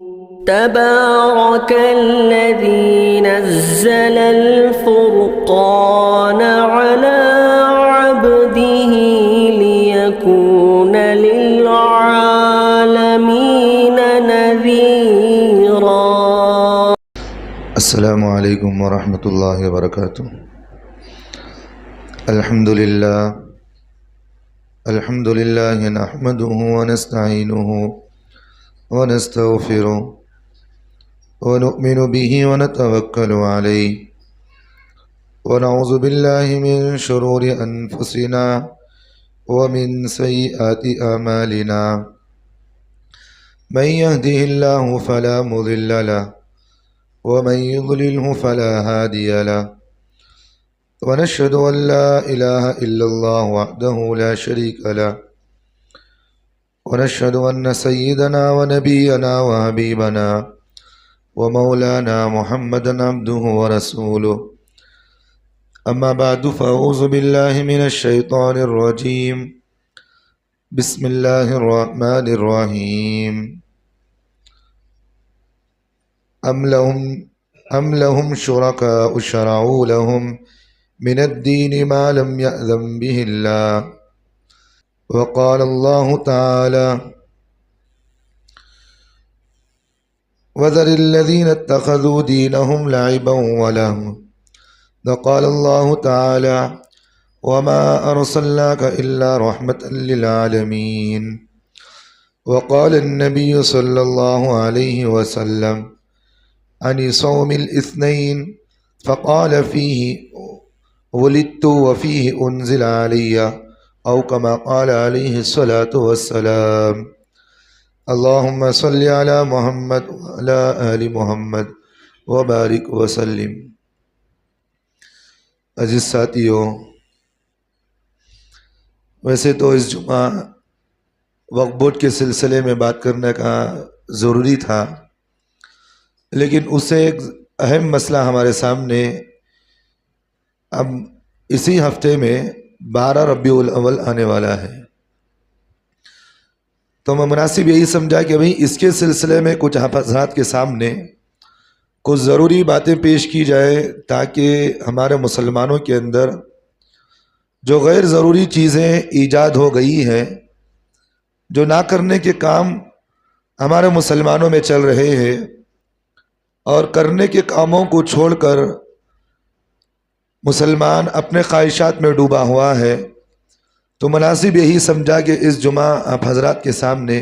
تبارك الذي نزل الفرقان على عبده ليكون للعالمين نذيرا. السلام علیکم ورحمۃ اللہ وبرکاتہ. الحمد للہ نحمده ونستعینه ونستغفره ونؤمن به ونتوکل علیہ ونعوذ باللہ من شرور انفسنا ومن سیئات اعمالنا من يهده الله فلا مضل له ومن يضلله فلا هادي له ونشهد أن لا إله إلا الله وحده لا شريك له ونشهد أن سيدنا ونبينا وحبيبنا ومولانا محمدا عبده ورسوله. أما بعد فأعوذ بالله من الشيطان الرجيم. بسم الله الرحمن الرحيم. أم لهم شركاء شرعوا لهم من الدين ما لم يأذن به الله. وقال الله تعالى وذر الذين اتخذوا دينهم لعبا ولهوا. وقال الله تعالى وما أرسلناك إلا رحمة للعالمين. وقال النبي صلى الله عليه وسلم عن صوم الاثنين فقال فيه ولدت وفيه أنزل علي أو كما قال عليه الصلاة والسلام. اللهم صل على محمد وعلى آل محمد وبارك وسلم. عزیز ساتھیو، ویسے تو اس جمعہ وقف بورڈ کے سلسلے میں بات کرنے کا ضروری تھا، لیکن اس سے ایک اہم مسئلہ ہمارے سامنے اب اسی ہفتے میں 12 ربیع الاول آنے والا ہے، تو میں مناسب یہی سمجھا کہ بھئی اس کے سلسلے میں کچھ حضرات کے سامنے کچھ ضروری باتیں پیش کی جائے تاکہ ہمارے مسلمانوں کے اندر جو غیر ضروری چیزیں ایجاد ہو گئی ہیں، جو نہ کرنے کے کام ہمارے مسلمانوں میں چل رہے ہیں اور کرنے کے کاموں کو چھوڑ کر مسلمان اپنے خواہشات میں ڈوبا ہوا ہے، تو مناسب یہی سمجھا کہ اس جمعہ آپ حضرات کے سامنے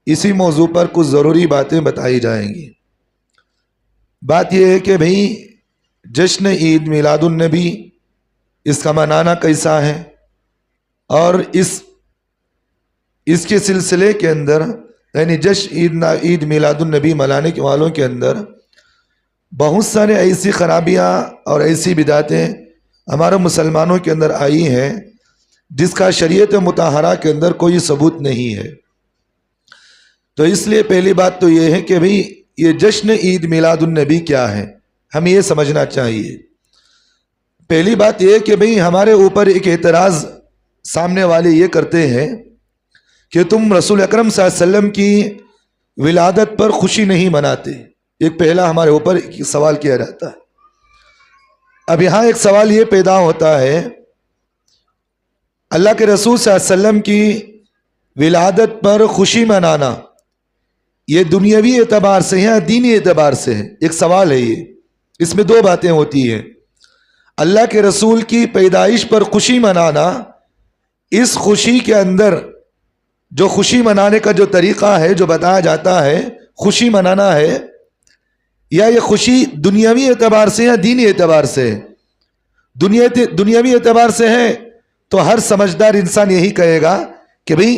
اسی موضوع پر کچھ ضروری باتیں بتائی جائیں گی. بات یہ ہے کہ بھئی جشن عید میلاد النبی اس کا منانا کیسا ہے، اور اس کے سلسلے کے اندر یعنی جشن عید میلاد النبی منانے کے والوں کے اندر بہت سارے ایسی خرابیاں اور ایسی بدعتیں ہمارے مسلمانوں کے اندر آئی ہیں جس کا شریعت مطہرہ کے اندر کوئی ثبوت نہیں ہے. تو اس لیے پہلی بات تو یہ ہے کہ بھئی یہ جشن عید میلاد النبی کیا ہے، ہمیں یہ سمجھنا چاہیے. پہلی بات یہ کہ بھئی ہمارے اوپر ایک اعتراض سامنے والے یہ کرتے ہیں کہ تم رسول اکرم صلی اللہ علیہ وسلم کی ولادت پر خوشی نہیں مناتے. ایک پہلا ہمارے اوپر سوال کیا جاتا ہے. اب یہاں ایک سوال یہ پیدا ہوتا ہے، اللہ کے رسول صلی اللہ علیہ وسلم کی ولادت پر خوشی منانا یہ دنیاوی اعتبار سے ہے یا دینی اعتبار سے ہے؟ ایک سوال ہے یہ. اس میں دو باتیں ہوتی ہیں. اللہ کے رسول کی پیدائش پر خوشی منانا، اس خوشی کے اندر جو خوشی منانے کا جو طریقہ ہے جو بتایا جاتا ہے خوشی منانا ہے، یا یہ خوشی دنیاوی اعتبار سے یا دینی اعتبار سے ہے؟ دنیاوی اعتبار سے ہے تو ہر سمجھدار انسان یہی کہے گا کہ بھئی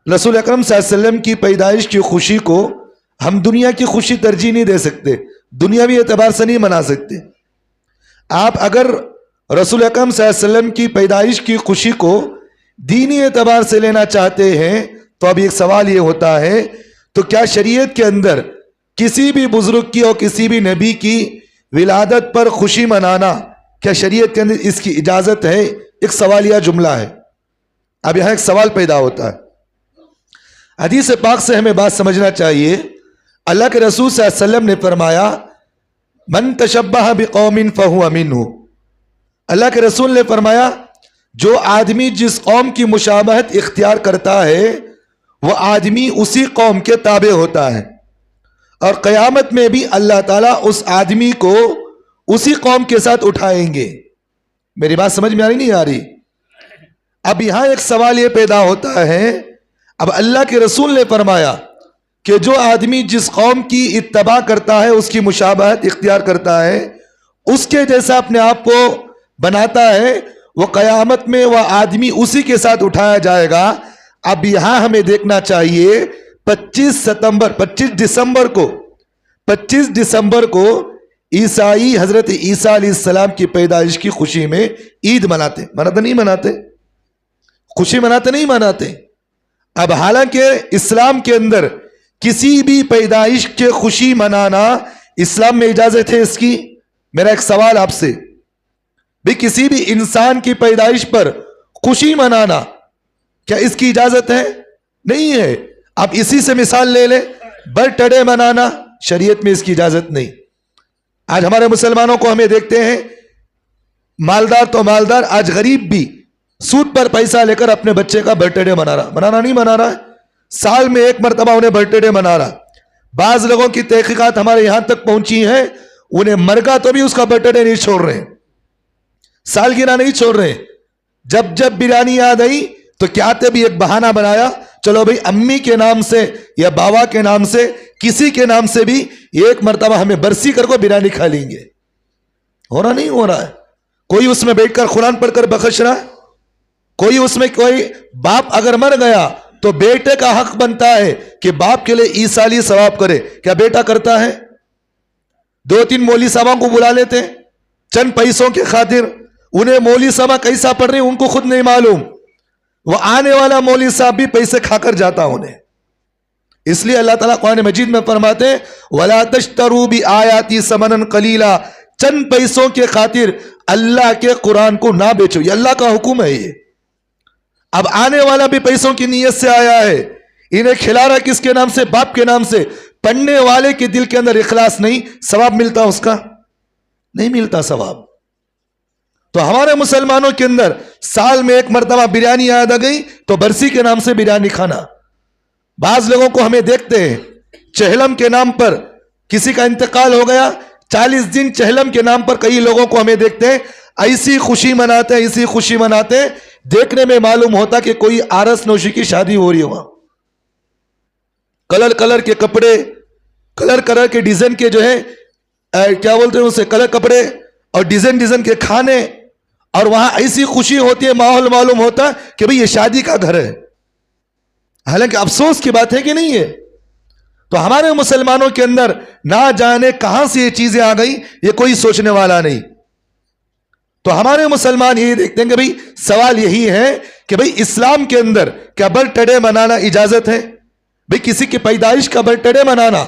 رسول اکرم صلی اللہ علیہ وسلم کی پیدائش کی خوشی کو ہم دنیا کی خوشی ترجیح نہیں دے سکتے، دنیاوی اعتبار سے نہیں منا سکتے. آپ اگر رسول اکرم صلی اللہ علیہ وسلم کی پیدائش کی خوشی کو دینی اعتبار سے لینا چاہتے ہیں تو اب ایک سوال یہ ہوتا ہے، تو کیا شریعت کے اندر کسی بھی بزرگ کی اور کسی بھی نبی کی ولادت پر خوشی منانا کیا شریعت کے اندر اس کی اجازت ہے؟ ایک سوالیہ جملہ ہے. اب یہاں ایک سوال پیدا ہوتا ہے. حدیث پاک سے ہمیں بات سمجھنا چاہیے. اللہ کے رسول صلی اللہ علیہ وسلم نے فرمایا من تشبہ بقوم فہو منہ. اللہ کے رسول نے فرمایا جو آدمی جس قوم کی مشابہت اختیار کرتا ہے وہ آدمی اسی قوم کے تابع ہوتا ہے، اور قیامت میں بھی اللہ تعالیٰ اس آدمی کو اسی قوم کے ساتھ اٹھائیں گے. میری بات سمجھ میں آ رہی نہیں آ رہی؟ اب یہاں ایک سوال یہ پیدا ہوتا ہے، اب اللہ کے رسول نے فرمایا کہ جو آدمی جس قوم کی اتباع کرتا ہے، اس کی مشابہت اختیار کرتا ہے، اس کے جیسا اپنے آپ کو بناتا ہے، وہ قیامت میں وہ آدمی اسی کے ساتھ اٹھایا جائے گا. اب یہاں ہمیں دیکھنا چاہیے 25 دسمبر کو عیسائی حضرت عیسیٰ علیہ السلام کی پیدائش کی خوشی میں عید مناتے نہیں مناتے؟ خوشی مناتے نہیں مناتے؟ اب حالانکہ اسلام کے اندر کسی بھی پیدائش کے خوشی منانا اسلام میں اجازت ہے اس کی؟ میرا ایک سوال آپ سے، بھی کسی بھی انسان کی پیدائش پر خوشی منانا کیا اس کی اجازت ہے؟ نہیں ہے. اب اسی سے مثال لے لیں، برتھ ڈے منانا شریعت میں اس کی اجازت نہیں. آج ہمارے مسلمانوں کو ہمیں دیکھتے ہیں، مالدار تو مالدار، آج غریب بھی سود پر پیسہ لے کر اپنے بچے کا برتھ ڈے منانا نہیں منا رہا ہے. سال میں ایک مرتبہ انہیں برتھ ڈے منا رہا. بعض لوگوں کی تحقیقات ہمارے یہاں تک پہنچی ہیں، انہیں مرگا تو بھی اس کا برتھ ڈے نہیں چھوڑ رہے، سالگرہ نہیں چھوڑ رہے. جب بریانی یاد آئی تو کیا بھی ایک بہانہ بنایا، چلو بھئی امی کے نام سے یا بابا کے نام سے کسی کے نام سے بھی ایک مرتبہ ہمیں برسی کر کو بریانی کھا لیں گے. ہو رہا نہیں ہو رہا ہے؟ کوئی اس میں بیٹھ کر قرآن پڑھ کر بخش رہا ہے، کوئی باپ اگر مر گیا تو بیٹے کا حق بنتا ہے کہ باپ کے لیے عیسائی ثواب کرے. کیا بیٹا کرتا ہے؟ 2-3 مولوی صاحبوں کو بلا لیتے ہیں چند پیسوں کے خاطر. انہیں مولوی صاحب کیسا پڑھ رہے ہیں ان کو خود نہیں معلوم، وہ آنے والا مولوی صاحب بھی پیسے کھا کر جاتا انہیں. اس لیے اللہ تعالیٰ قرآن مجید میں فرماتے ہیں وَلَا تَشْتَرُوا بِآيَاتِي ثَمَنًا قَلِيلًا، چند پیسوں کے خاطر اللہ کے قرآن کو نہ بیچو. یہ اللہ کا حکم ہے. یہ اب آنے والا بھی پیسوں کی نیت سے آیا ہے، انہیں کھلا رہا کس کے نام سے؟ باپ کے نام سے. پڑھنے والے کے دل کے اندر اخلاص نہیں، ثواب ملتا اس کا؟ نہیں ملتا ثواب. تو ہمارے مسلمانوں کے اندر سال میں ایک مرتبہ بریانی یاد آ گئی تو برسی کے نام سے بریانی کھانا. بعض لوگوں کو ہمیں دیکھتے ہیں چہلم کے نام پر کسی کا انتقال ہو گیا، 40 دن چہلم کے نام پر کئی لوگوں کو ہمیں دیکھتے ہیں ایسی خوشی مناتے ہیں دیکھنے میں معلوم ہوتا کہ کوئی آرس نوشی کی شادی ہو رہی ہوا. کلر کے کپڑے، کلر کے ڈیزائن کے جو ہے کیا بولتے ہیں اسے، کلر کپڑے اور ڈیزائن کے کھانے، اور وہاں ایسی خوشی ہوتی ہے، ماحول معلوم ہوتا ہے کہ بھئی یہ شادی کا گھر ہے. حالانکہ افسوس کی بات ہے کہ نہیں ہے. تو ہمارے مسلمانوں کے اندر نہ جانے کہاں سے یہ چیزیں آ گئی، یہ کوئی سوچنے والا نہیں. تو ہمارے مسلمان یہی دیکھتے ہیں کہ بھئی سوال یہی ہے کہ بھئی اسلام کے اندر کیا برتھ ڈے منانا اجازت ہے؟ بھئی کسی کی پیدائش کا برتھ ڈے منانا،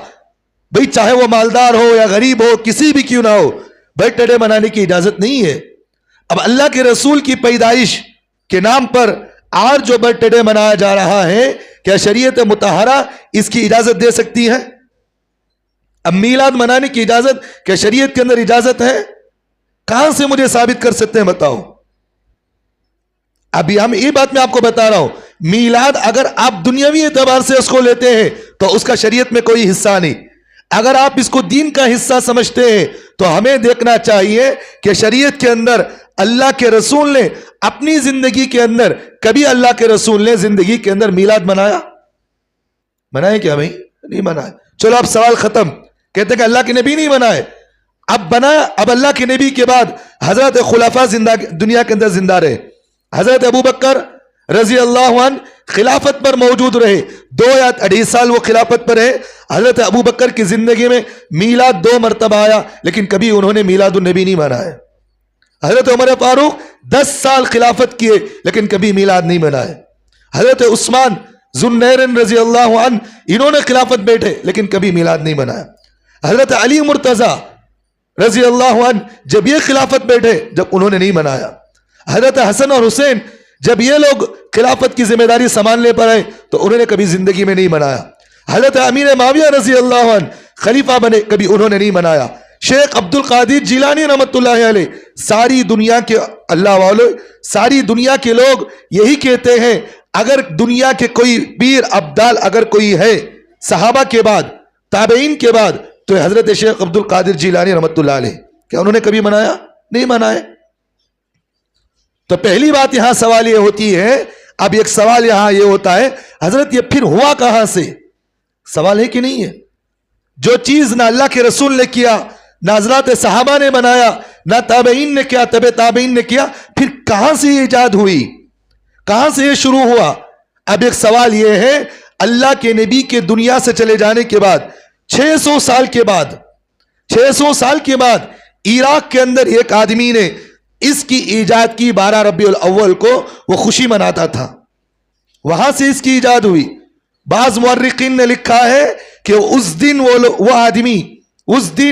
بھئی چاہے وہ مالدار ہو یا غریب ہو، کسی بھی کیوں نہ ہو، برتھ ڈے منانے کی اجازت نہیں ہے. اب اللہ کے رسول کی پیدائش کے نام پر آج جو برتھ ڈے منایا جا رہا ہے، کیا شریعت مطہرہ اس کی اجازت دے سکتی ہے؟ اب میلاد منانے کی اجازت کیا شریعت کے اندر اجازت ہے؟ کہاں سے مجھے ثابت کر سکتے ہیں بتاؤ؟ ابھی ہم یہ بات میں آپ کو بتا رہا ہوں، میلاد اگر آپ دنیاوی اعتبار سے اس کو لیتے ہیں تو اس کا شریعت میں کوئی حصہ نہیں. اگر آپ اس کو دین کا حصہ سمجھتے ہیں تو ہمیں دیکھنا چاہیے کہ شریعت کے اندر اللہ کے رسول نے اپنی زندگی کے اندر کبھی اللہ کے رسول نے زندگی کے اندر میلاد منائے کیا بھائی؟ نہیں منائے. چلو اب سوال ختم. کہتے کہ اللہ کے نبی نہیں منائے، اب بنایا. اب اللہ کے نبی کے بعد حضرت خلفاء دنیا کے اندر زندہ رہے. حضرت ابو بکر رضی اللہ عنہ خلافت پر موجود رہے، 2 یا 2.5 سال وہ خلافت پر رہے. حضرت ابو بکر کی زندگی میں میلاد 2 مرتبہ آیا، لیکن کبھی انہوں نے میلاد النبی نہیں منایا. حضرت عمر فاروق 10 سال خلافت کیے لیکن کبھی میلاد نہیں منائے. حضرت عثمان ذوالنورین رضی اللہ عنہ انہوں نے خلافت بیٹھے لیکن کبھی میلاد نہیں منایا. حضرت علی مرتضیٰ رضی اللہ عنہ جب یہ خلافت بیٹھے جب انہوں نے نہیں منایا. حضرت حسن اور حسین جب یہ لوگ خلافت کی ذمہ داری سنبھالنے پر آئے تو انہوں نے کبھی زندگی میں نہیں منایا. حضرت امیر معاویہ رضی اللہ عنہ خلیفہ بنے، کبھی انہوں نے نہیں منایا۔ شیخ عبد القادر جیلانی رحمۃ اللہ علیہ، ساری دنیا کے اللہ والے، ساری دنیا کے لوگ یہی کہتے ہیں اگر دنیا کے کوئی پیر ابدال اگر کوئی ہے صحابہ کے بعد، تابعین کے بعد، تو حضرت شیخ عبد القادر جیلانی رحمۃ اللہ علیہ۔ کیا انہوں نے کبھی منایا؟ نہیں منائے۔ تو پہلی بات یہاں سوال یہ ہوتی ہے، اب ایک سوال یہاں یہ ہوتا ہے حضرت یہ پھر ہوا کہاں سے؟ سوال ہے کہ نہیں ہے؟ جو چیز نہ اللہ کے رسول نے کیا، نہ حضرات صحابہ نے بنایا، نہ تابعین نے کیا، تبع تابعین نے کیا، پھر کہاں سے یہ ایجاد ہوئی؟ کہاں سے یہ شروع ہوا؟ اب ایک سوال یہ ہے، اللہ کے نبی کے دنیا سے چلے جانے کے بعد 600 سال کے بعد 600 سال کے بعد عراق کے اندر ایک آدمی نے اس کی ایجاد کی 12 ربیع الاول کو، وہ خوشی مناتا تھا، وہاں سے اس کی ایجاد ہوئی۔ بعض مورخین نے لکھا ہے کہ اس دن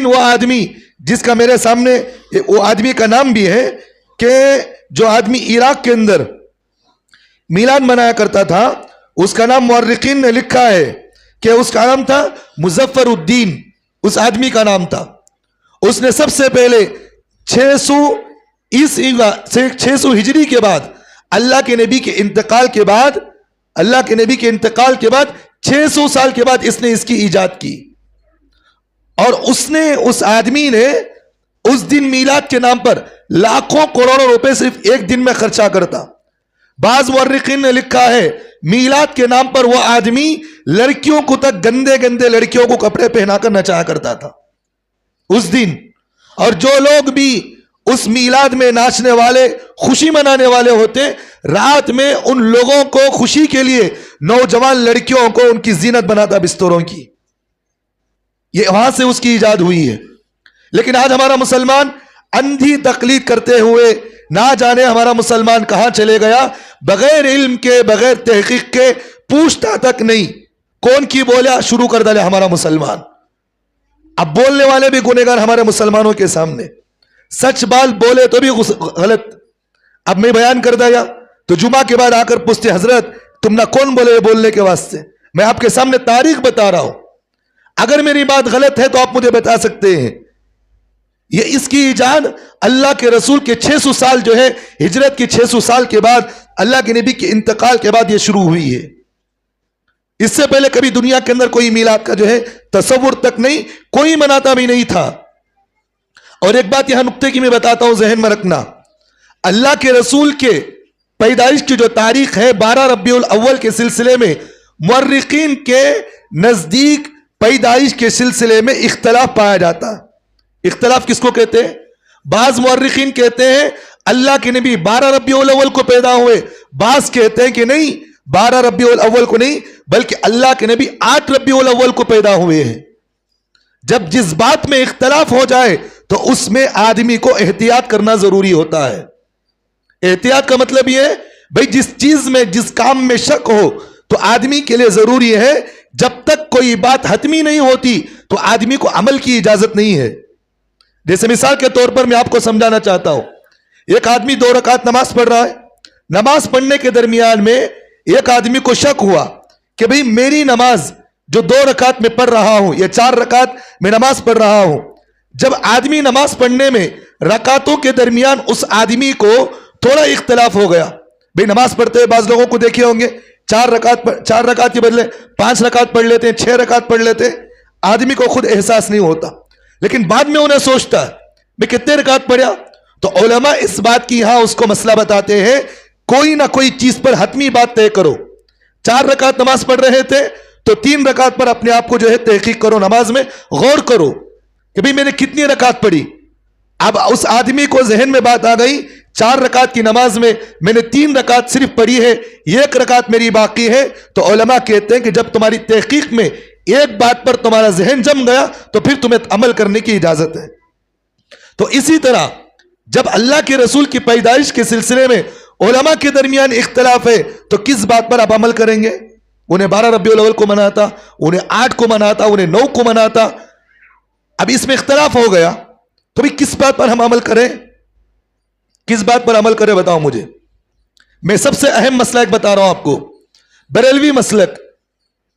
وہ آدمی جس کا میرے سامنے وہ آدمی کا نام بھی ہے، کہ جو آدمی عراق کے اندر میلاد منایا کرتا تھا، اس کا نام مورخین نے لکھا ہے کہ اس کا نام تھا مظفر الدین، اس آدمی کا نام تھا۔ اس نے سب سے پہلے 600 ہجری کے بعد اللہ کے نبی کے انتقال کے بعد 600 سال کے بعد اس نے اس کی ایجاد کی، اور اس آدمی نے اس دن میلاد کے نام پر لاکھوں کروڑوں روپے صرف ایک دن میں خرچہ کرتا۔ بعض مورخین نے لکھا ہے میلاد کے نام پر وہ آدمی لڑکیوں کو تک گندے لڑکیوں کو کپڑے پہنا کر نچایا کرتا تھا اس دن، اور جو لوگ بھی اس میلاد میں ناچنے والے، خوشی منانے والے ہوتے، رات میں ان لوگوں کو خوشی کے لیے نوجوان لڑکیوں کو ان کی زینت بناتا بستروں کی۔ یہ وہاں سے اس کی ایجاد ہوئی ہے۔ لیکن آج ہمارا مسلمان اندھی تقلید کرتے ہوئے نہ جانے ہمارا مسلمان کہاں چلے گیا، بغیر علم کے، بغیر تحقیق کے، پوچھتا تک نہیں، کون کی بولا شروع کر ڈالے ہمارا مسلمان۔ اب بولنے والے بھی گنہگار ہمارے مسلمانوں کے سامنے، سچ بات بولے تو بھی غلط۔ اب میں بیان کر دیا تو جمعہ کے بعد آ کر پوچھتے حضرت تم نہ کون بولے بولنے کے واسطے؟ میں آپ کے سامنے تاریخ بتا رہا ہوں، اگر میری بات غلط ہے تو آپ مجھے بتا سکتے ہیں۔ یہ اس کی ایجاد اللہ کے رسول کے 600 سال جو ہے، ہجرت کے 600 سال کے بعد، اللہ کے نبی کے انتقال کے بعد یہ شروع ہوئی ہے۔ اس سے پہلے کبھی دنیا کے اندر کوئی میلاد کا جو ہے تصور تک نہیں، کوئی مناتا بھی نہیں تھا۔ اور ایک بات یہاں نقطے کی میں بتاتا ہوں، ذہن میں رکھنا، اللہ کے رسول کے پیدائش کی جو تاریخ ہے 12 ربیع الاول کے سلسلے میں مورخین کے نزدیک پیدائش کے سلسلے میں اختلاف پایا جاتا ہے۔ اختلاف کس کو کہتے ہیں؟ بعض مورخین کہتے ہیں اللہ کے نبی 12 ربیع الاول کو پیدا ہوئے، بعض کہتے ہیں کہ نہیں، 12 ربیع الاول کو نہیں بلکہ اللہ کے نبی 8 ربیع الاول کو پیدا ہوئے ہیں۔ جب جس بات میں اختلاف ہو جائے تو اس میں آدمی کو احتیاط کرنا ضروری ہوتا ہے۔ احتیاط کا مطلب یہ ہے بھئی جس چیز میں، جس کام میں شک ہو تو آدمی کے لیے ضروری ہے، جب تک کوئی بات حتمی نہیں ہوتی تو آدمی کو عمل کی اجازت نہیں ہے۔ جیسے مثال کے طور پر میں آپ کو سمجھانا چاہتا ہوں، ایک آدمی 2 رکعت نماز پڑھ رہا ہے، نماز پڑھنے کے درمیان میں ایک آدمی کو شک ہوا کہ بھئی میری نماز جو 2 رکعت میں پڑھ رہا ہوں یا 4 رکعت میں نماز پڑھ رہا ہوں، جب آدمی نماز پڑھنے میں رکعتوں کے درمیان اس آدمی کو تھوڑا اختلاف ہو گیا، بھئی نماز پڑھتے ہوئے بعض لوگوں کو دیکھے ہوں گے 4 رکعت کے بدلے 5 رکعت پڑھ لیتے ہیں، 6 رکعت پڑھ لیتے ہیں، آدمی کو خود احساس نہیں ہوتا، لیکن بعد میں انہیں سوچتا ہے میں کتنے رکعت پڑھا۔ تو علماء اس بات کی یہاں اس کو مسئلہ بتاتے ہیں، کوئی نہ کوئی چیز پر حتمی بات طے کرو۔ 4 رکعت نماز پڑھ رہے تھے تو 3 رکعت پر اپنے آپ کو جو ہے تحقیق کرو، نماز میں غور کرو کہ بھئی میں نے کتنی رکعت پڑھی۔ اب اس آدمی کو ذہن میں بات آ گئی 4 رکعت کی نماز میں میں نے 3 رکعت صرف پڑھی ہے، 1 رکعت میری باقی ہے۔ تو علماء کہتے ہیں کہ جب تمہاری تحقیق میں ایک بات پر تمہارا ذہن جم گیا تو پھر تمہیں عمل کرنے کی اجازت ہے۔ تو اسی طرح جب اللہ کے رسول کی پیدائش کے سلسلے میں علماء کے درمیان اختلاف ہے تو کس بات پر آپ عمل کریں گے؟ انہیں 12 ربیع الاول کو مناتا، انہیں 8 کو مناتا، انہیں 9 کو مناتا۔ اب اس میں اختلاف ہو گیا تو بھی کس بات پر ہم عمل کریں؟ کس بات پر عمل کریں بتاؤ مجھے۔ میں سب سے اہم مسئلہ ایک بتا رہا ہوں آپ کو، بریلوی مسلک،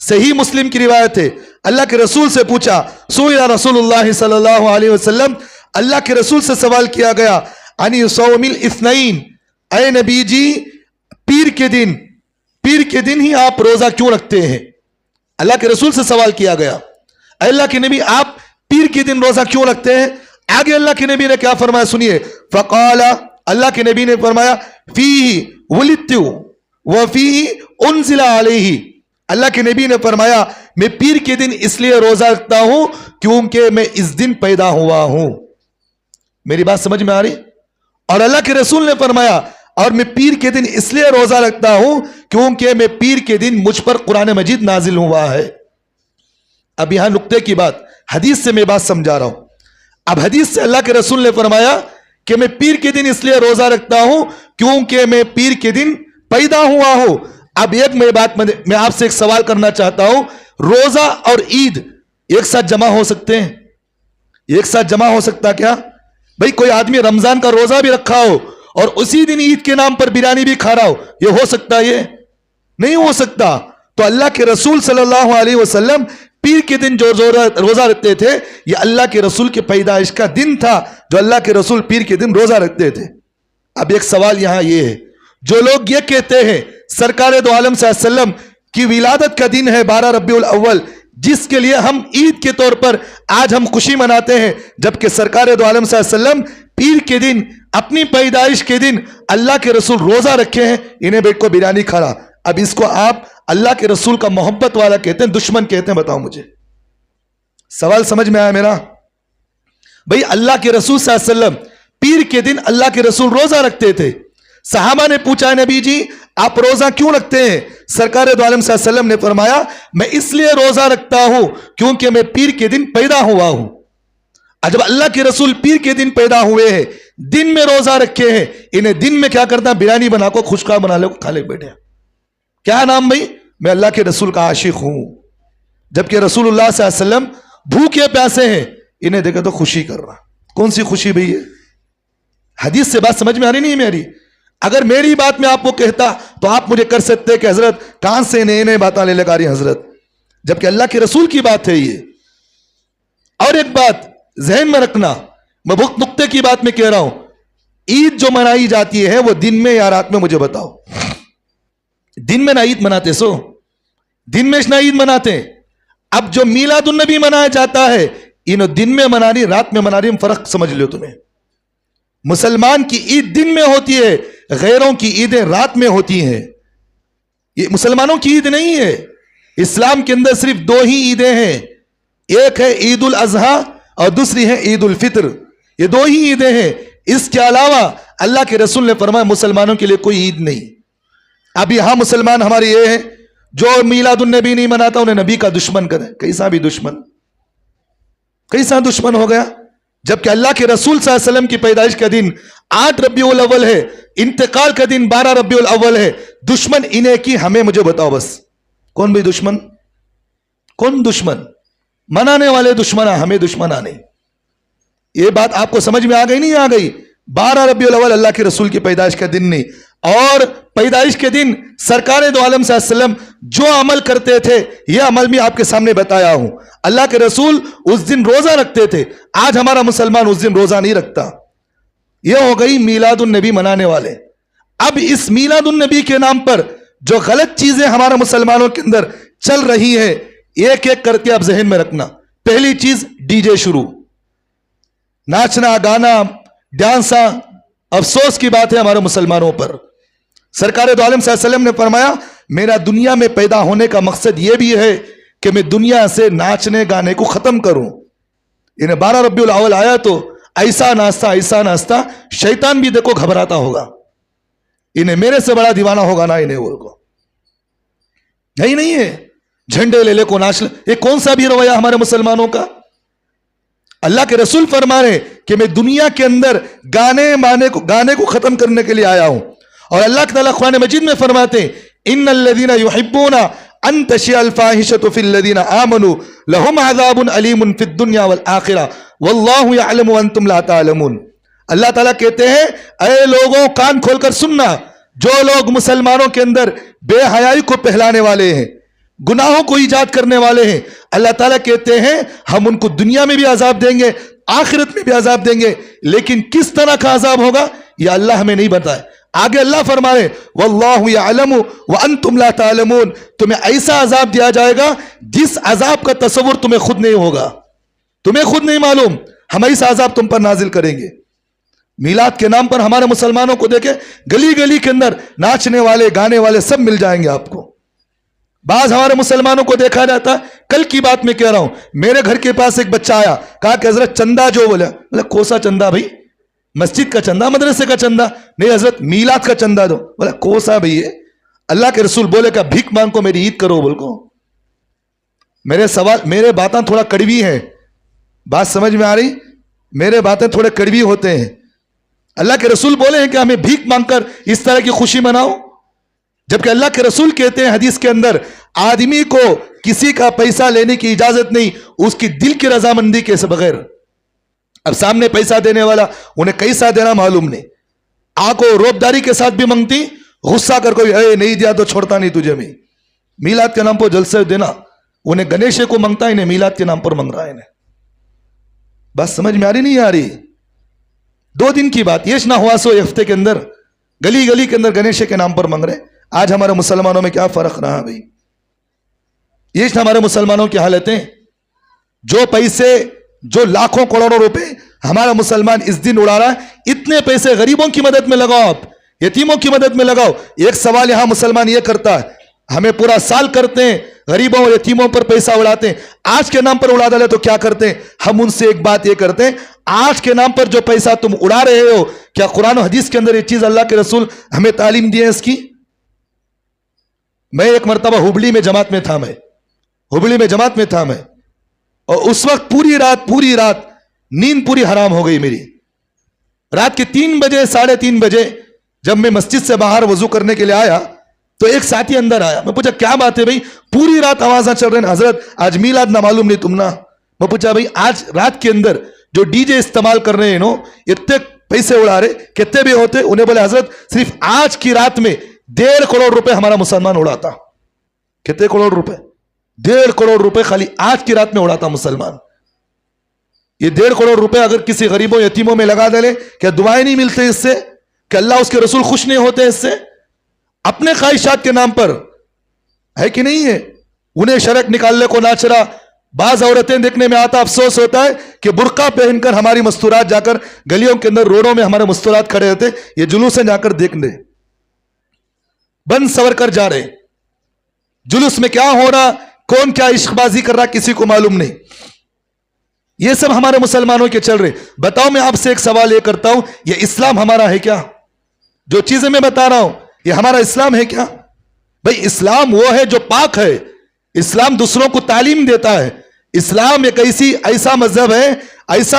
صحیح مسلم کی روایت ہے, اللہ کے رسول سے پوچھا, سئل رسول اللہ صلی اللہ علیہ وسلم, اللہ کے رسول سے سوال کیا گیا, انی صوم الاثنین, اے نبی جی پیر کے دن ہی آپ روزہ کیوں رکھتے ہیں؟ اللہ کے رسول سے سوال کیا گیا, اے اللہ کے نبی آپ پیر کے دن روزہ کیوں رکھتے ہیں؟ آگے اللہ کے نبی نے کیا فرمایا سنیے, فقال, اللہ کے نبی نے فرمایا, فیہ ولدت وفیہ انزل علیہ, اللہ کے نبی نے فرمایا میں پیر کے دن اس لیے روزہ رکھتا ہوں کیونکہ میں اس دن پیدا ہوا ہوں. میری بات سمجھ میں آ رہی؟ اور اللہ کے رسول نے فرمایا اور میں پیر کے دن اس لیے روزہ رکھتا ہوں کیونکہ میں پیر کے دن مجھ پر قرآن مجید نازل ہوا ہے. اب یہاں نقطے کی بات, حدیث سے میں بات سمجھا رہا ہوں. اب حدیث سے اللہ کے رسول نے فرمایا کہ میں پیر کے دن اس لیے روزہ رکھتا ہوں کیونکہ میں پیر کے دن پیدا ہوا ہوں. اب ایک میں آپ سے ایک سوال کرنا چاہتا ہوں, روزہ اور عید ایک ساتھ جمع ہو سکتے ہیں؟ ایک ساتھ جمع ہو سکتا کیا بھئی؟ کوئی آدمی رمضان کا روزہ بھی رکھا ہو اور اسی دن عید کے نام پر بریانی بھی کھا رہا ہو, یہ ہو سکتا؟ یہ نہیں ہو سکتا. تو اللہ کے رسول صلی اللہ علیہ وسلم پیر کے دن جو روزہ رکھتے تھے, یہ اللہ کے رسول کے پیدائش کا دن تھا جو اللہ کے رسول پیر کے دن روزہ رکھتے تھے. اب ایک سوال یہاں یہ ہے, جو لوگ یہ کہتے ہیں سرکار دو عالم صلی اللہ علیہ وسلم کی ولادت کا دن ہے 12 ربیع الاول, جس کے لیے ہم عید کے طور پر آج ہم خوشی مناتے ہیں, جبکہ سرکار دو عالم صلی اللہ علیہ وسلم پیر کے دن اپنی پیدائش کے دن اللہ کے رسول روزہ رکھے ہیں, انہیں بیٹھ کو بریانی کھا رہا. اب اس کو آپ اللہ کے رسول کا محبت والا کہتے ہیں, دشمن کہتے ہیں؟ بتاؤ مجھے. سوال سمجھ میں آیا میرا بھئی؟ اللہ کے رسول صلی اللہ علیہ وسلم پیر کے دن اللہ کے رسول روزہ رکھتے تھے. صحابہ نے پوچھا, نبی جی آپ روزہ کیوں رکھتے ہیں؟ سرکار دو عالم صلی اللہ علیہ وسلم نے فرمایا میں اس لیے روزہ رکھتا ہوں کیونکہ میں پیر کے دن پیدا ہوا ہوں. جب اللہ کے رسول پیر کے دن پیدا ہوئے ہیں, دن میں روزہ رکھے ہیں, انہیں دن میں کیا کرتا, بریانی بنا کو خشکا بنا لے کھا لے بیٹھے. کیا نام بھئی؟ میں اللہ کے رسول کا عاشق ہوں. جبکہ رسول اللہ صلی اللہ علیہ وسلم بھوکے پیاسے ہیں, انہیں دیکھے تو خوشی کر رہا. کون سی خوشی بھئی ہے؟ حدیث سے بات سمجھ میں آ رہی نہیں میری؟ اگر میری بات میں آپ کو کہتا تو آپ مجھے کر سکتے کہ حضرت کہاں سے نئے باتیں لے لگا رہی حضرت, جبکہ اللہ کے رسول کی بات ہے یہ. اور ایک بات ذہن میں رکھنا, میں بہت نقطے کی بات میں کہہ رہا ہوں, عید جو منائی جاتی ہے وہ دن میں یا رات میں؟ مجھے بتاؤ. دن میں نہ عید مناتے, سو دن میں نہ عید مناتے. اب جو میلاد النبی منایا جاتا ہے انہوں دن میں منا رہی رات میں منا رہی, فرق سمجھ لو تمہیں. مسلمان کی عید دن میں ہوتی ہے, غیروں کی عیدیں رات میں ہوتی ہیں. یہ مسلمانوں کی عید نہیں ہے. اسلام کے اندر صرف 2 ہی عیدیں ہیں, ایک ہے عید الاضحیٰ اور دوسری ہے عید الفطر. یہ 2 ہی عیدیں ہیں. اس کے علاوہ اللہ کے رسول نے فرمایا مسلمانوں کے لیے کوئی عید نہیں. اب یہاں مسلمان ہمارے یہ ہیں جو میلاد النبی نہیں مناتا انہیں نبی کا دشمن کرے. کیسا بھی دشمن, کیسا دشمن ہو گیا؟ جبکہ اللہ کے رسول صلی اللہ علیہ وسلم کی پیدائش کا دن 8 ربیع الاول ہے, انتقال کا دن 12 ربیع الاول ہے. دشمن انہیں کی, ہمیں مجھے بتاؤ بس کون بھی دشمن؟ کون دشمن؟ منانے والے دشمن, ہمیں دشمن آنے. یہ بات آپ کو سمجھ میں آ گئی نہیں آ گئی؟ 12 ربیع الاول اللہ کے رسول کی پیدائش کا دن نہیں, اور پیدائش کے دن سرکار دو عالم صلی اللہ علیہ وسلم جو عمل کرتے تھے یہ عمل بھی آپ کے سامنے بتایا ہوں. اللہ کے رسول اس دن روزہ رکھتے تھے, آج ہمارا مسلمان اس دن روزہ نہیں رکھتا. یہ ہو گئی میلاد النبی منانے والے. اب اس میلاد النبی کے نام پر جو غلط چیزیں ہمارا مسلمانوں کے اندر چل رہی ہے, ایک ایک کر کے آپ ذہن میں رکھنا. پہلی چیز ڈی جے شروع, ناچنا گانا ڈانسا. افسوس کی بات ہے ہمارے مسلمانوں پر. سرکار دو عالم صلی اللہ علیہ وسلم نے فرمایا میرا دنیا میں پیدا ہونے کا مقصد یہ بھی ہے کہ میں دنیا سے ناچنے گانے کو ختم کروں. انہیں 12 ربیع الاول آیا تو ایسا ناچتا شیطان بھی دیکھو گھبراتا ہوگا. انہیں میرے سے بڑا دیوانہ ہوگا نا انہیں وہ کو نہیں ہے. جھنڈے لے لے کو ناچ لے, یہ کون سا بھی رویہ ہمارے مسلمانوں کا؟ اللہ کے رسول فرما رہے کہ میں دنیا کے اندر گانے کو ختم کرنے کے لیے آیا ہوں. اور اللہ تعالیٰ قرآن مجید میں فرماتے ہیں ان الذین یحبون ان تشیع الفاحشۃ فی الذین آمنوا لہم عذاب علیم فی الدنیا والآخرہ واللہ یعلم وانتم لا تعلمون. اللہ تعالیٰ کہتے ہیں اے لوگوں کان کھول کر سننا, جو لوگ مسلمانوں کے اندر بے حیائی کو پہلانے والے ہیں, گناہوں کو ایجاد کرنے والے ہیں. اللہ تعالیٰ کہتے ہیں ہم ان کو دنیا میں بھی عذاب دیں گے, آخرت میں بھی عذاب دیں گے, لیکن کس طرح کا عذاب ہوگا یہ اللہ ہمیں نہیں بتائے. آگے اللہ فرمائے واللہ یعلم وانتم لا تعلمون, تمہیں ایسا عذاب دیا جائے گا جس عذاب کا تصور تمہیں خود نہیں ہوگا, تمہیں خود نہیں معلوم. ہم ایسا عذاب تم پر نازل کریں گے. میلاد کے نام پر ہمارے مسلمانوں کو دیکھیں, گلی گلی کے اندر ناچنے والے گانے والے سب مل جائیں گے آپ کو. بعض ہمارے مسلمانوں کو دیکھا جاتا ہے, کل کی بات میں کہہ رہا ہوں, میرے گھر کے پاس ایک بچہ آیا, کہا کہ حضرت چندہ جو بولا کوسا چندہ بھائی, مسجد کا چندہ, مدرسے کا چندہ نہیں حضرت, میلاد کا چندہ دو. بولا کوسا بھائی ہے, اللہ کے رسول بولے کہ بھیک مانگ کو میری عید کرو. بول کو میرے سوال, میرے باتیں تھوڑا کڑوی ہیں, بات سمجھ میں آ رہی, میرے باتیں تھوڑے کڑوی ہوتے ہیں. اللہ کے رسول بولے ہیں کہ ہمیں بھیک مانگ کر اس طرح کی خوشی مناؤ, جبکہ اللہ کے رسول کہتے ہیں حدیث کے اندر آدمی کو کسی کا پیسہ لینے کی اجازت نہیں اس کی دل کی رضامندی کے بغیر. اب سامنے پیسہ دینے والا انہیں کیسا دینا معلوم نہیں, آ کو روبداری کے ساتھ بھی مانگتی, غصہ کر کوئی اے نہیں دیا تو چھوڑتا نہیں تجھے میں. میلاد کے نام پر جلسے دینا, انہیں گنیشے کو مانگتا, انہیں میلاد کے نام پر مانگ رہا ہے. انہیں بس سمجھ میں آ رہی نہیں آ رہی. 2 دن کی بات, یہ نہ ہوا سو ہفتے کے اندر گلی گلی کے اندر گنیشے کے نام پر مانگ رہے. آج ہمارے مسلمانوں میں کیا فرق رہا بھائی, یہ ہمارے مسلمانوں کی حالتیں. جو پیسے, جو لاکھوں کروڑوں روپے ہمارا مسلمان اس دن اڑا رہا ہے, اتنے پیسے غریبوں کی مدد میں لگاؤ, آپ یتیموں کی مدد میں لگاؤ. ایک سوال یہاں مسلمان یہ کرتا ہے, ہمیں پورا سال کرتے ہیں غریبوں اور یتیموں پر پیسہ اڑاتے ہیں, آج کے نام پر اڑا ڈالے تو کیا کرتے ہیں؟ ہم ان سے ایک بات یہ کرتے ہیں, آج کے نام پر جو پیسہ تم اڑا رہے ہو, کیا قرآن و حدیث کے اندر یہ چیز اللہ کے رسول ہمیں تعلیم دی ہے اس کی؟ میں ایک مرتبہ ہبلی میں جماعت میں تھا میں, اور اس وقت پوری رات نیند پوری حرام ہو گئی میری. رات کے 3 بجے 3:30 بجے جب میں مسجد سے باہر وضو کرنے کے لیے آیا تو ایک ساتھی اندر آیا. میں پوچھا کیا بات ہے بھائی, پوری رات آوازاں چل رہے ہیں, حضرت آج میلاد نہ معلوم نہیں تم نا. میں پوچھا بھائی آج رات کے اندر جو ڈی جے استعمال کر رہے ہیں نو, اتنے پیسے اڑا رہے, کتنے بھی ہوتے؟ انہیں بولے حضرت صرف آج کی رات میں 1.5 کروڑ روپے ہمارا مسلمان اڑاتا. کتنے کروڑ روپے؟ 1.5 کروڑ روپے خالی آج کی رات میں اڑاتا مسلمان. یہ 1.5 کروڑ روپے اگر کسی غریبوں یتیموں میں لگا دے, کیا دعائیں نہیں ملتے اس سے؟ کہ اللہ اس کے رسول خوش نہیں ہوتے اس سے؟ اپنے خواہشات کے نام پر ہے کہ نہیں ہے؟ انہیں شرک نکالنے کو ناچ رہا. بعض عورتیں دیکھنے میں آتا, افسوس ہوتا ہے کہ برقع پہن کر ہماری مستورات جا کر گلیوں کے اندر روڈوں میں ہمارے مستورات کھڑے ہوتے, یہ جلوس سے جا کر دیکھنے بند سور کر جا رہے. جلوس میں کیا ہو رہا, کون کیا عشق بازی کر رہا, کسی کو معلوم نہیں. یہ سب ہمارے مسلمانوں کے چل رہے. بتاؤ میں آپ سے ایک سوال یہ کرتا ہوں, یہ اسلام ہمارا ہے کیا؟ جو چیزیں میں بتا رہا ہوں یہ ہمارا اسلام ہے کیا؟ بھئی اسلام وہ ہے جو پاک ہے, اسلام دوسروں کو تعلیم دیتا ہے. اسلام ایک ایسا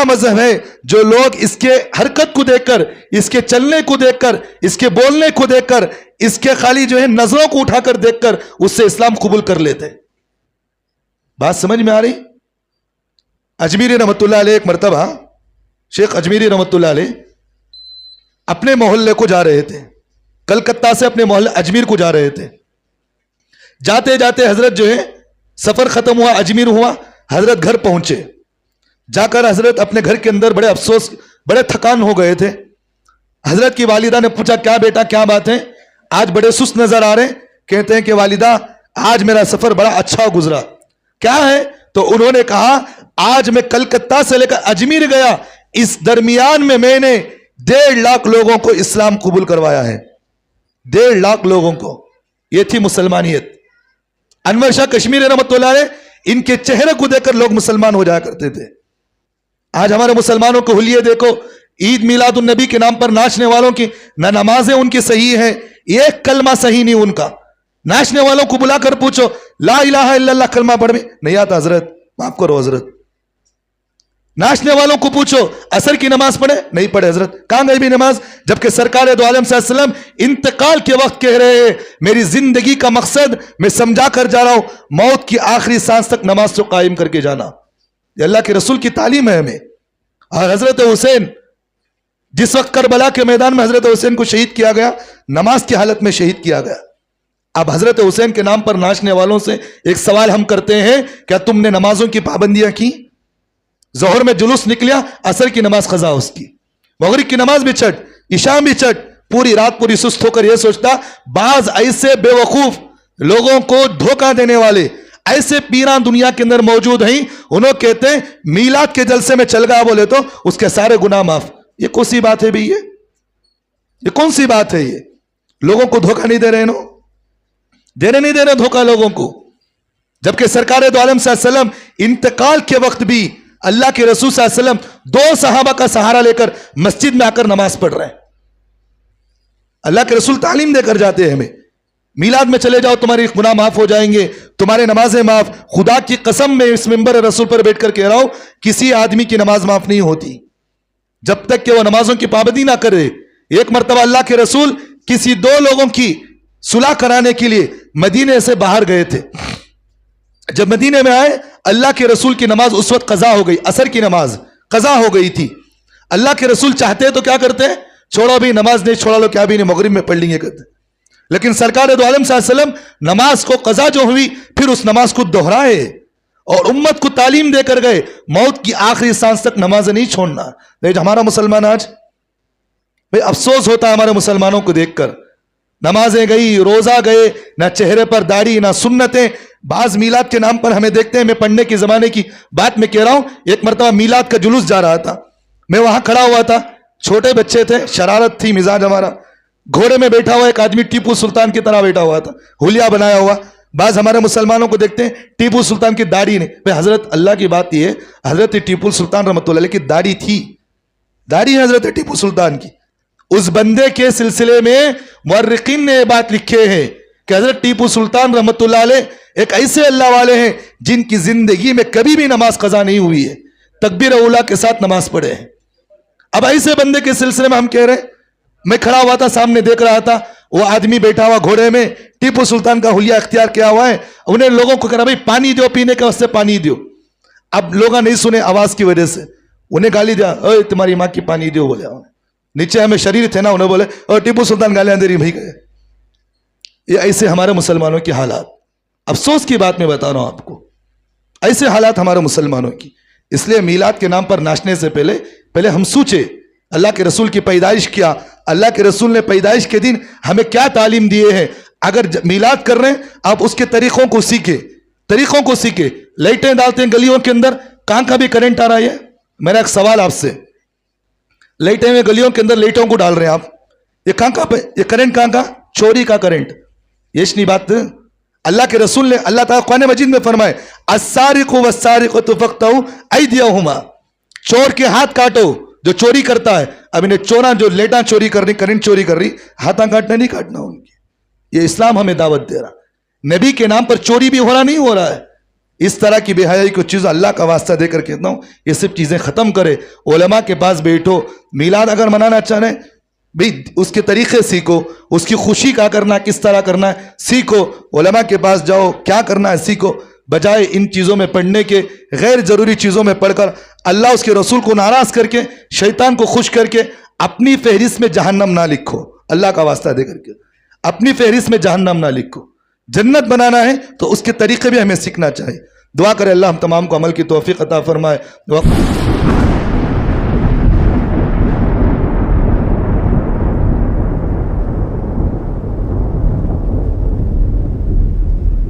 مذہب ہے جو لوگ اس کے حرکت کو دیکھ کر, اس کے چلنے کو دیکھ کر, اس کے بولنے کو دیکھ کر, اس کے خالی جو ہے نظروں کو اٹھا کر دیکھ کر اس سے اسلام قبول کر لیتے. بات سمجھ میں آ رہی؟ اجمیری رحمت اللہ علیہ, ایک مرتبہ شیخ اجمیری رحمت اللہ علیہ اپنے محلے کو جا رہے تھے, کلکتہ سے اپنے محلے اجمیر کو جا رہے تھے. جاتے جاتے حضرت جو ہے سفر ختم ہوا, اجمیر ہوا, حضرت گھر پہنچے. جا کر حضرت اپنے گھر کے اندر بڑے افسوس, بڑے تھکان ہو گئے تھے. حضرت کی والدہ نے پوچھا کیا بیٹا کیا بات ہے, آج بڑے سست نظر آ رہے ہیں. کہتے ہیں کہ والدہ آج میرا سفر بڑا اچھا گزرا. کیا ہے؟ تو انہوں نے کہا آج میں کلکتہ سے لے کر اجمیر گیا, اس درمیان میں نے 1.5 لاکھ لوگوں کو اسلام قبول کروایا ہے. 1.5 لاکھ لوگوں کو. یہ تھی مسلمانیت. انور شاہ کشمیری رحمت اللہ علیہ, ان کے چہرے کو دیکھ کر لوگ مسلمان ہو جایا کرتے تھے. آج ہمارے مسلمانوں کو حلیے دیکھو, عید میلاد النبی کے نام پر ناچنے والوں کی نہ نمازیں ان کی صحیح ہیں, ایک کلمہ صحیح نہیں ان کا. ناچنے والوں کو بلا کر پوچھو لا الہ الا اللہ کلمہ پڑھ میں نہیں آتا حضرت, معاف کرو حضرت. ناچنے والوں کو پوچھو عصر کی نماز پڑھے, نہیں پڑھے حضرت. کہاں گئی بھی نماز؟ جبکہ سرکار دو عالم صلی اللہ علیہ وسلم انتقال کے وقت کہہ رہے ہیں میری زندگی کا مقصد میں سمجھا کر جا رہا ہوں, موت کی آخری سانس تک نماز کو قائم کر کے جانا. یہ اللہ کے رسول کی تعلیم ہے ہمیں. اور حضرت حسین جس وقت کربلا کے میدان میں حضرت حسین کو شہید کیا گیا, نماز کی حالت میں شہید کیا گیا. اب حضرت حسین کے نام پر ناچنے والوں سے ایک سوال ہم کرتے ہیں, کیا تم نے نمازوں کی پابندیاں کی؟ ظہر میں جلوس نکلیا, عصر کی نماز قضا اس کی, مغرب کی نماز بھی چھٹ, عشاء بھی چھٹ, پوری رات پوری سست ہو کر یہ سوچتا. بعض ایسے بے وقوف لوگوں کو دھوکہ دینے والے ایسے پیران دنیا کے اندر موجود ہیں, انہوں کہتے ہیں میلاد کے جلسے میں چل گیا بولے تو اس کے سارے گناہ معاف. یہ کون سی بات ہے بھی؟ یہ کون سی بات ہے؟ یہ لوگوں کو دھوکہ نہیں دے رہے, نہیں دے رہے دھوکہ لوگوں کو. جبکہ سرکار دو عالم صلی اللہ علیہ وسلم انتقال کے وقت بھی اللہ کے رسول صلی اللہ علیہ وسلم 2 صحابہ کا سہارا لے کر مسجد میں آ کر نماز پڑھ رہے ہیں. اللہ کے رسول تعلیم دے کر جاتے ہیں ہمیں, میلاد میں چلے جاؤ تمہاری گناہ معاف ہو جائیں گے, تمہارے نمازیں معاف. خدا کی قسم میں اس منبر رسول پر بیٹھ کر کہہ رہا ہوں, کسی آدمی کی نماز معاف نہیں ہوتی جب تک کہ وہ نمازوں کی پابندی نہ کرے. ایک مرتبہ اللہ کے رسول کسی 2 لوگوں کی صلح کرانے کے لیے مدینے سے باہر گئے تھے. جب مدینے میں آئے, اللہ کے رسول کی نماز اس وقت قضا ہو گئی, عصر کی نماز قضا ہو گئی تھی. اللہ کے رسول چاہتے تو کیا کرتے ہیں, چھوڑو بھی نماز نہیں, چھوڑا لو کیا بھی نہیں, مغرب میں پڑھ لیں گے کہتے. لیکن سرکار دو عالم صلی اللہ علیہ وسلم نماز کو قضا جو ہوئی پھر اس نماز کو دہرائے اور امت کو تعلیم دے کر گئے, موت کی آخری سانس تک نماز نہیں چھوڑنا. ہمارا مسلمان آج بھئی افسوس ہوتا ہے ہمارے مسلمانوں کو دیکھ کر, نمازیں گئی, روزہ گئے, نہ چہرے پر داڑھی نہ سنتیں. بعض میلاد کے نام پر ہمیں دیکھتے ہیں, میں پڑھنے کے زمانے کی بات میں کہہ رہا ہوں, ایک مرتبہ میلاد کا جلوس جا رہا تھا, میں وہاں کھڑا ہوا تھا, چھوٹے بچے تھے, شرارت تھی, مزاج ہمارا. گھوڑے میں بیٹھا ہوا ایک آدمی ٹیپو سلطان کی طرح بیٹھا ہوا تھا, حلیہ بنایا ہوا. بعض ہمارے مسلمانوں کو دیکھتے ہیں ٹیپو سلطان کی داڑھی نہیں. بھئی حضرت اللہ کی بات یہ ہے, حضرت ٹیپو سلطان رحمۃ اللہ علیہ کی داڑھی تھی, داڑھی ہے حضرت ٹیپو سلطان کی. اس بندے کے سلسلے میں مورخین نے یہ بات لکھے ہیں کہ حضرت ٹیپو سلطان رحمۃ اللہ علیہ ایک ایسے اللہ والے ہیں جن کی زندگی میں کبھی بھی نماز قضا نہیں ہوئی ہے, تکبیر اولیٰ کے ساتھ نماز پڑھے ہیں. اب ایسے بندے کے سلسلے میں ہم کہہ رہے ہیں, میں کھڑا ہوا تھا, سامنے دیکھ رہا تھا, وہ آدمی بیٹھا ہوا گھوڑے میں, ٹیپو سلطان کا حلیہ اختیار کیا ہوا ہے, انہیں لوگوں کو کہہ رہا بھائی پانی دیو, پینے کے واسطے پانی دیو. اب لوگ نہیں سنے آواز کی وجہ سے, انہیں گالی دیا, اے تمہاری ماں کی پانی دیو بولے. نیچے ہمیں شریر تھے نا, انہیں بولے اور ٹیپو سلطان گالیاں دے رہی بھائی گئے. یہ ایسے ہمارے مسلمانوں کی حالات, افسوس کی بات میں بتا رہا ہوں آپ کو, ایسے حالات ہمارے مسلمانوں کی. اس لیے میلاد کے نام پر ناچنے سے پہلے ہم سوچے اللہ کے رسول کی پیدائش کیا, اللہ کے رسول نے پیدائش کے دن ہمیں کیا تعلیم دیے ہیں. اگر میلاد کر رہے ہیں آپ اس کے طریقوں کو سیکھیں. لائٹیں ڈالتے ہیں گلیوں کے اندر, کہاں کا بھی کرنٹ آ رہا ہے. میرا ایک سوال آپ سے, لائٹیں میں گلیوں کے اندر لائٹوں کو ڈال رہے ہیں آپ, یہ کہاں کا, یہ کرنٹ کہاں کا, چوری کا کرنٹ. یہ نہیں بات. اللہ کے رسول نے, اللہ تعالیٰ قرآن مجید میں فرمائے السارق والسارقۃ فاقطعوا ایدیہما, چور کے ہاتھ کاٹو جو چوری کرتا ہے. اب انہیں چوراں جو لیٹاں چوری کر رہی, کرنٹ چوری کر رہی, ہاتھاں کاٹنا نہیں کاٹنا ان کی. یہ اسلام ہمیں دعوت دے رہا. نبی کے نام پر چوری بھی ہو رہا نہیں ہو رہا ہے. اس طرح کی بے حیائی کو چیز اللہ کا واسطہ دے کر کہتا ہوں یہ سب چیزیں ختم کرے. علماء کے پاس بیٹھو, میلاد اگر منانا چاہ رہے ہیں بھئی اس کے طریقے سیکھو, اس کی خوشی کیا کرنا, کس طرح کرنا ہے سیکھو. علماء کے پاس جاؤ, کیا کرنا ہے سیکھو, بجائے ان چیزوں میں پڑھنے کے غیر ضروری چیزوں میں پڑھ کر اللہ اس کے رسول کو ناراض کر کے شیطان کو خوش کر کے اپنی فہرست میں جہنم نہ لکھو. اللہ کا واسطہ دے کر کے اپنی فہرست میں جہنم نہ لکھو. جنت بنانا ہے تو اس کے طریقے بھی ہمیں سیکھنا چاہیے. دعا کرے اللہ ہم تمام کو عمل کی توفیق عطا فرمائے.